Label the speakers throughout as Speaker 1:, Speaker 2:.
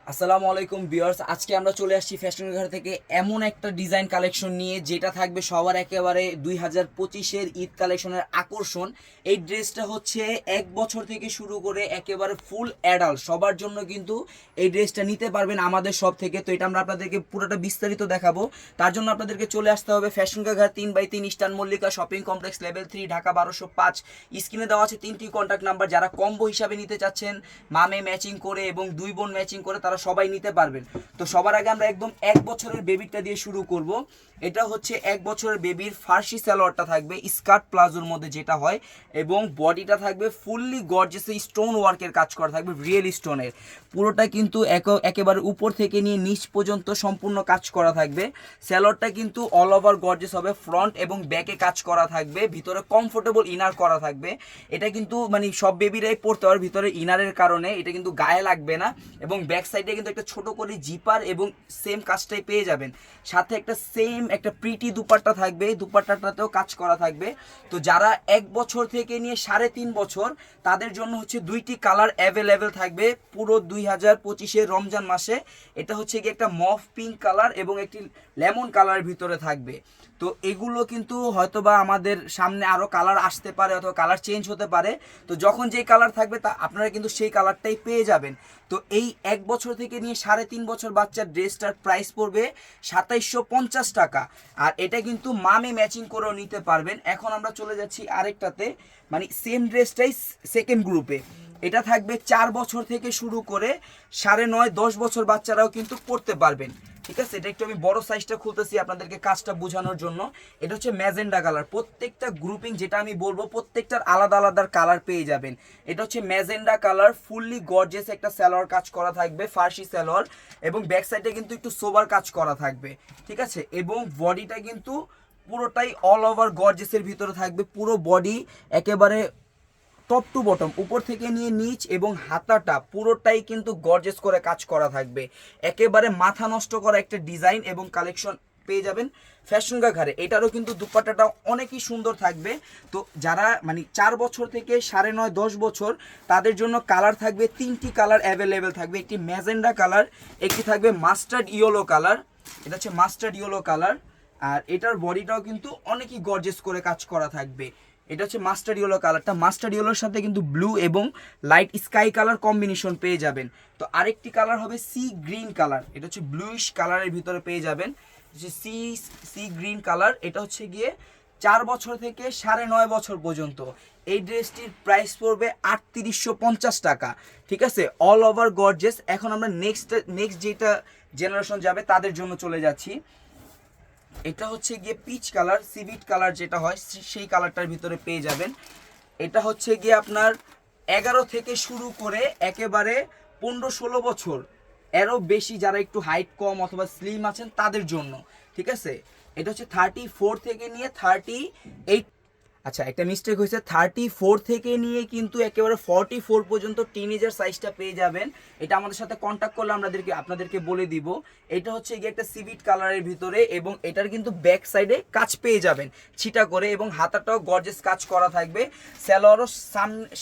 Speaker 1: আসসালামু আলাইকুম ভিউয়ার্স, আজকে আমরা চলে আসছি ফ্যাশন ঘর থেকে এমন একটা ডিজাইন কালেকশন নিয়ে যেটা থাকবে সবার একেবারে 2025-এর ঈদ কালেকশনের আকর্ষণ। এই ড্রেসটা হচ্ছে 1 বছর থেকে শুরু করে একেবারে ফুল অ্যাডাল্ট সবার জন্য কিন্তু এই ড্রেসটা নিতে পারবেন আমাদের শপ থেকে। তো এটা আমরা আপনাদেরকে পুরোটা বিস্তারিত দেখাবো। তার জন্য আপনাদেরকে চলে আসতে হবে ফ্যাশন ঘর 3/3 eastern Mallika shopping complex level 3 Dhaka 1205। স্ক্রিনে দেওয়া আছে 3টি কন্ট্যাক্ট নাম্বার। যারা কম্বো হিসাবে নিতে চাচ্ছেন মামে ম্যাচিং করে এবং 2 বোন ম্যাচিং করে তারা সবাই নিতে পারবেন। তো সবার আগে আমরা একদম 1 বছরের বেবিটা দিয়ে শুরু করব। এটা হচ্ছে 1 বছরের বেবির ফার্সি সালোয়ারটা থাকবে স্কার্ট প্লাজোর মধ্যে যেটা হয়, এবং বডিটা থাকবে ফুললি গর্জিয়াস স্টোন ওয়ার্কের কাজ করা থাকবে, রিয়েল স্টোনের। পুরোটা কিন্তু একেবারে উপর থেকে নিয়ে নিচ পর্যন্ত সম্পূর্ণ কাজ করা থাকবে। সালোয়ারটা কিন্তু অল ওভার গর্জিয়াস হবে, ফ্রন্ট এবং ব্যাকে কাজ করা থাকবে, ভিতরে কমফোর্টেবল ইনার করা থাকবে। এটা কিন্তু মানে সব বেবিরাই পড়তে পারে ভিতরে ইনারের কারণে, এটা কিন্তু গায়ে লাগবে না। এবং ব্যাক সাইডে কিন্তু একটা ছোট করে জিপার এবং সেম কাজটাই পেয়ে যাবেন। সাথে একটা সেম একটা প্রিটি দুপাট্টা থাকবে, দুপাট্টাটাতেও কাজ করা থাকবে। তো যারা 1 বছর থেকে নিয়ে 3.5 বছর তাদের জন্য হচ্ছে 2টি কালার অ্যাভেলেবেল থাকবে পুরো 2025-এর রমজান মাসে। এটা হচ্ছে কি একটা মফ পিঙ্ক কালার এবং একটি লেমন কালারের ভিতরে থাকবে। তো এগুলো কিন্তু হয়তোবা আমাদের সামনে আরও কালার আসতে পারে অথবা কালার চেঞ্জ হতে পারে। তো যখন যেই কালার থাকবে তা আপনারা কিন্তু সেই কালারটাই পেয়ে যাবেন। তো এই 1 বছর থেকে নিয়ে 3.5 বছর বাচ্চার ড্রেসটার প্রাইস পড়বে 2750 টাকা। আর এটা কিন্তু মামে ম্যাচিং করেও নিতে পারবেন। এখন আমরা চলে যাচ্ছি আরেকটাতে, মানে সেম ড্রেসটাই সেকেন্ড গ্রুপে। এটা থাকবে 4 বছর থেকে শুরু করে 9.5-10 বছর বাচ্চারাও কিন্তু পড়তে পারবেন। ঠিক আছে, এটা একটু আমি বড় সাইজটা খুলতেছি আপনাদেরকে কাজটা বোঝানোর জন্য। এটা হচ্ছে ম্যাজেন্ডা কালার। প্রত্যেকটা গ্রুপিং যেটা আমি বলবো প্রত্যেকটার আলাদা আলাদা কালার পেয়ে যাবেন। এটা হচ্ছে ম্যাজেন্ডা কালার, ফুললি গর্জিয়াস একটা সালোয়ার কাজ করা থাকবে, ফার্সি সালোয়ার, এবং ব্যাক সাইডে কিন্তু একটু সোবার কাজ করা থাকবে। ঠিক আছে, এবং বডিটা কিন্তু পুরোটাই অল ওভার গর্জিয়াসের ভিতরে থাকবে। পুরো বডি একেবারে টপ টু বটম, উপর থেকে নিয়ে নিচ এবং হাতাটা পুরোটাই কিন্তু গর্জিয়াস করে কাজ করা থাকবে। একেবারে মাথা নষ্ট করা একটা ডিজাইন এবং কালেকশন পেয়ে যাবেন ফ্যাশন ঘরে। এটারও কিন্তু দুপাট্টাটা অনেকই সুন্দর থাকবে। তো যারা মানে 4 বছর থেকে 9.5-10 বছর তাদের জন্য কালার থাকবে 3টি কালার অ্যাভেলেবেল থাকবে। একটি ম্যাজেন্ডা কালার, একটি থাকবে মাস্টার্ড ইয়েলো কালার। এটা হচ্ছে মাস্টার্ড ইয়েলো কালার। আর এটার বডিটাও কিন্তু অনেকই গর্জিয়াস করে কাজ করা থাকবে। এটা হচ্ছে মাস্টার্ড ইয়েলো কালারটা, মাস্টার্ড ইয়েলোর সাথে কিন্তু ব্লু এবং লাইট স্কাই কালার কম্বিনেশন পেয়ে যাবেন। তো আরেকটি কালার হবে সি গ্রিন কালার। এটা হচ্ছে ব্লুইশ কালারের ভিতরে পেয়ে যাবেন, সি গ্রিন কালার। এটা হচ্ছে গিয়ে 4 বছর থেকে 9.5 বছর পর্যন্ত। এই ড্রেসটির প্রাইস পড়বে 3850 টাকা। ঠিক আছে, অল ওভার গর্জিয়াস। এখন আমরা নেক্সট যেটা জেনারেশন যাবে তাদের জন্য চলে যাচ্ছি। এটা হচ্ছে গিয়ে পিচ কালার, সিভিট কালার যেটা হয় সেই কালারটার ভিতরে পেয়ে যাবেন। এটা হচ্ছে গিয়ে আপনার 11 থেকে শুরু করে একেবারে 15-16 বছর এরও বেশি যারা একটু হাইট কম অথবা স্লিম আছেন তাদের জন্য। ঠিক আছে, এটা হচ্ছে 34 থেকে নিয়ে 38। আচ্ছা, একটা মিস্টেক হয়েছে, 34 থেকে নিয়ে কিন্তু একেবারে 44 পর্যন্ত টিনেজার সাইজটা পেয়ে যাবেন। এটা আমাদের সাথে কন্ট্যাক্ট করলে আপনাদেরকে বলে দিব। এটা হচ্ছে গিয়ে একটা সিভিট কালারের ভিতরে, এবং এটার কিন্তু ব্যাক সাইডে কাজ পেয়ে যাবেন ছিটা করে, এবং হাতাটাও গর্জিয়াস কাজ করা থাকবে। সালোয়ারও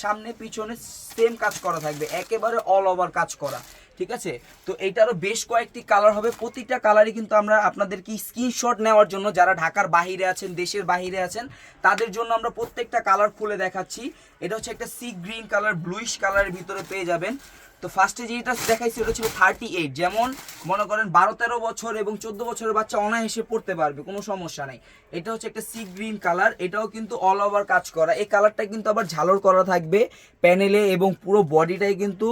Speaker 1: সামনে পিছনে সেম কাজ করা থাকবে, একেবারে অল ওভার কাজ করা। ঠিক আছে, তো এইটারও বেশ কয়েকটি কালার হবে। প্রতিটা কালারই কিন্তু আমরা আপনাদেরকে স্ক্রিনশট নেওয়ার জন্য, যারা ঢাকার বাইরে আছেন দেশের বাইরে আছেন তাদের জন্য আমরা প্রত্যেকটা কালার খুলে দেখাচ্ছি। এটা হচ্ছে একটা সি গ্রিন কালার, ব্লুইশ কালারের ভিতরে পেয়ে যাবেন। তো ফার্স্টে যেটা দেখাইছি ওটা ছিল 38, যেমন মনে করেন 12-13 বছর এবং 14 বছরের বাচ্চা অনায়াসে পড়তে পারবে, কোনো সমস্যা নেই। এটা হচ্ছে একটা সি গ্রিন কালার, এটাও কিন্তু অল ওভার কাজ করা। এই কালারটা কিন্তু আবার ঝালর করা থাকবে প্যানেলে, এবং পুরো বডিটাই কিন্তু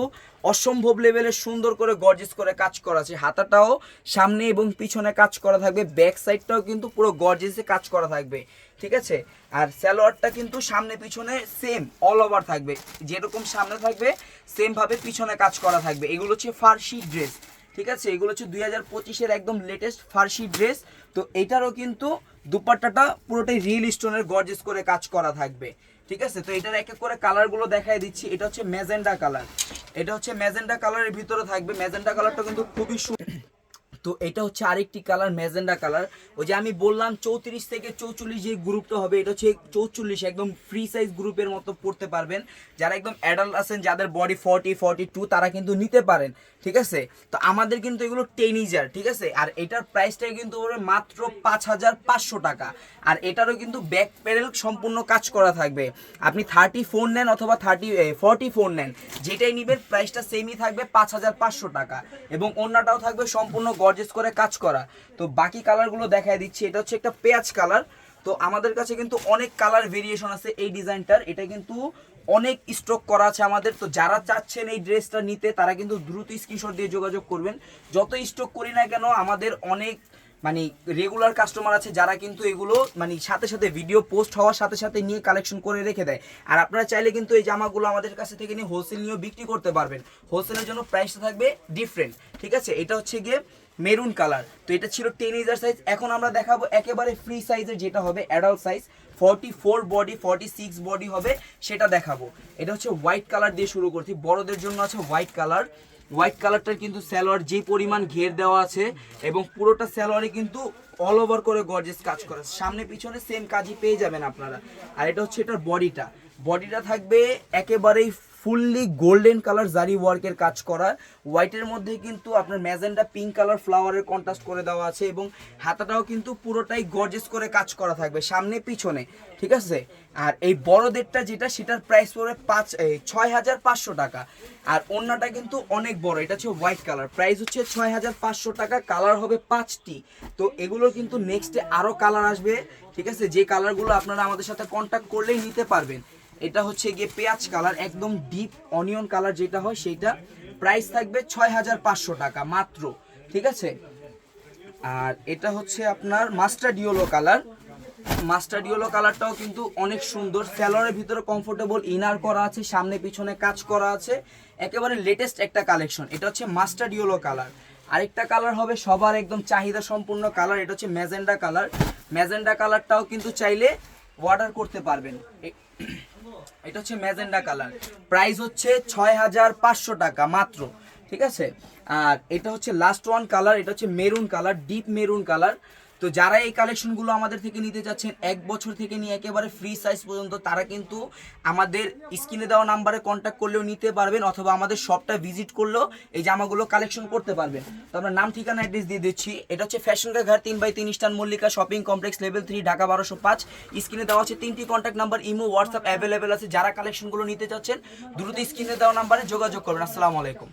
Speaker 1: অসম্ভব লেভেলের সুন্দর করে গর্জিয়াস করে কাজ করা আছে। হাতাটাও সামনে এবং পিছনে কাজ করা থাকবে, ব্যাক সাইডটাও কিন্তু পুরো গর্জিয়াসে কাজ করা থাকবে। ঠিক আছে, আর সালোয়ারটা কিন্তু সামনে পিছনে সেম অল ওভার থাকবে, যেরকম সামনে থাকবে সেম ভাবে পিছনে কাজ করা থাকবে। এগুলো হচ্ছে ফার্সি ড্রেস। ঠিক আছে, এগুলো হচ্ছে 2025-এর একদম লেটেস্ট ফার্সি ড্রেস। তো এটারও কিন্তু দুপাট্টাটা পুরোটাই রিয়েল স্টোনের গর্জিয়াস করে কাজ করা থাকবে। ঠিক আছে, তো এটার এক এক করে কালারগুলো দেখাই দিচ্ছি। এটা হচ্ছে ম্যাজেন্ডা কালার, এটা হচ্ছে ম্যাজেন্ডা কালারের ভিতরে থাকবে। ম্যাজেন্ডা কালারটা কিন্তু খুবই তো এটা হচ্ছে আরেকটি কালার, ম্যাজেন্ডা কালার। ওই যে আমি বললাম 34 থেকে 44 যে গ্রুপটা হবে, এটা হচ্ছে 44, একদম ফ্রি সাইজ গ্রুপের মতো পড়তে পারবেন। যারা একদম অ্যাডাল্ট আছেন, যাদের বডি 40 42, তারা কিন্তু নিতে পারেন, ঠিক আছে। তো আমাদের কিন্তু এগুলো টেনিজার, ঠিক আছে। আর এটার প্রাইসটা কিন্তু মাত্র 5500 টাকা। আর এটারও কিন্তু ব্যাক প্যানেল সম্পূর্ণ কাজ করা থাকবে। আপনি 34 নেন অথবা 44 নেন, যেটাই নিবেন প্রাইসটা সেমই থাকবে 5500 টাকা। এবং অন্যটাও থাকবে সম্পূর্ণ গর্জেস করে কাজ করা। তো বাকি কালারগুলো দেখায় দিচ্ছি। এটা হচ্ছে একটা পেঁয়াজ কালার। তো আমাদের কাছে কিন্তু অনেক কালার ভেরিয়েশন আছে এই ডিজাইনটার। এটা কিন্তু অনেক স্টক করা আছে আমাদের। তো যারা চাচ্ছেন এই ড্রেসটা নিতে, তারা কিন্তু দ্রুত স্ক্রিনশট দিয়ে যোগাযোগ করবেন। যত স্টক করি না কেন, আমাদের অনেক মানে রেগুলার কাস্টমার আছে যারা কিন্তু এগুলো মানে সাথে সাথে ভিডিও পোস্ট হওয়ার সাথে সাথে নিয়ে কালেকশন করে রেখে দেয়। আর আপনারা চাইলে কিন্তু এই জামাগুলো আমাদের কাছে থেকে নিয়ে হোলসেল নিয়েও বিক্রি করতে পারবেন। হোলসেলের জন্য প্রাইসটা থাকবে ডিফারেন্ট, ঠিক আছে। এটা হচ্ছে গিয়ে মেরুন কালার। তো এটা ছিল টিনেজার সাইজ। এখন আমরা দেখাবো একেবারে ফ্রি সাইজের, যেটা হবে অ্যাডাল্ট সাইজ, 44 বডি 46 বডি হবে, সেটা দেখাবো। এটা হচ্ছে হোয়াইট কালার দিয়ে শুরু করছি। বড়দের জন্য আছে হোয়াইট কালার। হোয়াইট কালারটার কিন্তু সালোয়ার যে পরিমাণ ঘের দেওয়া আছে, এবং পুরোটা সালোয়ারে কিন্তু অল ওভার করে গর্জিয়াস কাজ করা, সামনে পিছনে সেম কাজই পেয়ে যাবেন আপনারা। আর এটা হচ্ছে এটার বডিটা থাকবে একেবারেই ফুললি গোল্ডেন কালার জারি ওয়ার্কের কাজ করা। হোয়াইটের মধ্যে কিন্তু আপনার ম্যাজেন্ডা পিঙ্ক কালার ফ্লাওয়ারের কন্ট্রাস্ট করে দেওয়া আছে, এবং হাতাটাও কিন্তু পুরোটাই গর্জিয়াস করে কাজ করা থাকবে সামনে পিছনে, ঠিক আছে। আর এই বড়দেরটা যেটা, সেটার প্রাইস পড়বে 6500 টাকা। আর অন্যটা কিন্তু অনেক বড়, এটা হচ্ছে হোয়াইট কালার, প্রাইস হচ্ছে 6500 টাকা। কালার হবে 5টি। তো এগুলো কিন্তু নেক্সটে আরও কালার আসবে, ঠিক আছে, যে কালারগুলো আপনারা আমাদের সাথে কন্ট্যাক্ট করলেই নিতে পারবেন। এটা হচ্ছে গিয়ে পেঁয়াজ কালার, একদম ডিপ অনিয়ন কালার যেটা হয় সেইটা, প্রাইস থাকবে 6500 টাকা মাত্র, ঠিক আছে। আর এটা হচ্ছে আপনার mustard yellow colour. Mustard yellow কালারটাও কিন্তু অনেক সুন্দর, সালোয়ারের ভিতরে কমফোর্টেবল ইনার করা আছে, সামনে পিছনে কাজ করা আছে, একেবারে লেটেস্ট একটা কালেকশন। এটা হচ্ছে মাস্টার্ড ইয়েলো কালার। আরেকটা কালার হবে সবার একদম চাহিদা সম্পূর্ণ কালার, এটা হচ্ছে ম্যাজেন্ডা কালার। ম্যাজেন্ডা কালারটাও কিন্তু চাইলে অর্ডার করতে পারবেন। এটা হচ্ছে ম্যাজেন্ডা কালার, প্রাইস হচ্ছে 6500 টাকা মাত্র, ঠিক আছে। আর এটা হচ্ছে লাস্ট ওয়ান কালার, এটা হচ্ছে maroon colour, deep maroon colour. তো যারা এই কালেকশনগুলো আমাদের থেকে নিতে যাচ্ছেন 1 বছর থেকে নিয়ে একেবারে ফ্রি সাইজ পর্যন্ত, তারা কিন্তু আমাদের স্ক্রিনে দেওয়া নাম্বারে কন্ট্যাক্ট করলেও নিতে পারবেন, অথবা আমাদের শপটা ভিজিট করলেও এই জামাগুলো কালেকশন করতে পারবেন। তো আমরা নাম ঠিকানা অ্যাড্রেস দিয়ে দিচ্ছি। এটা হচ্ছে ফ্যাশনকা ঘাট 3/3 eastern Mallika shopping complex, level 3, Dhaka 1205। স্ক্রিনে দেওয়া আছে 3টি contact number, imo WhatsApp available আছে। যারা কালেকশনগুলো নিতে চাচ্ছেন দ্রুত স্ক্রিনে দেওয়া নাম্বারে যোগাযোগ করবেন। আসসালামু আলাইকুম।